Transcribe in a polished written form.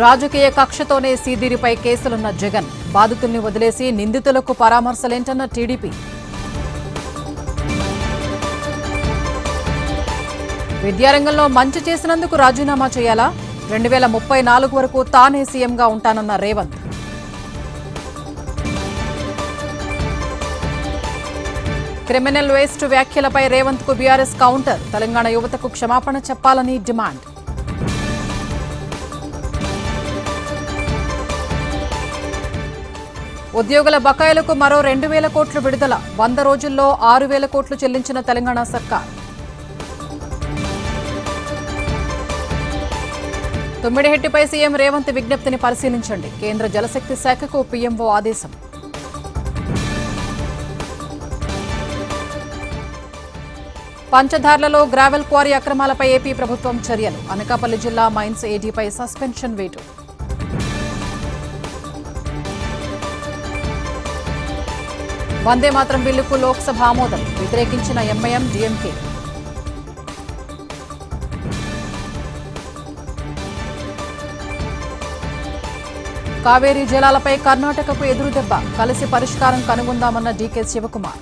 రాజకీయ కక్షతోనే సీదిరిపై కేసులున్న జగన్ బాధితుల్ని వదిలేసి నిందితులకు పరామర్శలేంటన్న టీడీపీ. విద్యారంగంలో మంచి చేసినందుకు రాజీనామా చేయాలా? 2034 వరకు తానే సీఎంగా ఉంటానన్న రేవంత్. క్రిమినల్ వేస్ట్ వ్యాఖ్యలపై రేవంత్ కు బీఆర్ఎస్ కౌంటర్. తెలంగాణ యువతకు క్షమాపణ చెప్పాలని డిమాండ్. ఉద్యోగుల బకాయిలకు మరో 2,000 కోట్లు విడుదల. 100 రోజుల్లో 6,000 కోట్లు చెల్లించిన తెలంగాణ సర్కార్. తుమ్మిడిహెట్టిపై సీఎం రేవంత్ విజ్ఞప్తిని పరిశీలించండి. కేంద్ర జలశక్తి శాఖకు పీఎంఓ ఆదేశం. పంచధార్లలో గ్రావెల్ క్వారీ అక్రమాలపై ఏపీ ప్రభుత్వం చర్యలు. అనకాపల్లి జిల్లా మైన్స్ ఏడీపై సస్పెన్షన్ వేటు. వందే మాతరం బిల్లుకు లోక్సభ ఆమోదం. వ్యతిరేకించిన ఎంఐఎం, డీఎంకే. కావేరీ జలాలపై కర్ణాటకకు ఎదురుదెబ్బ. కలిసి పరిష్కారం కనుగొందామన్న డీకే శివకుమార్.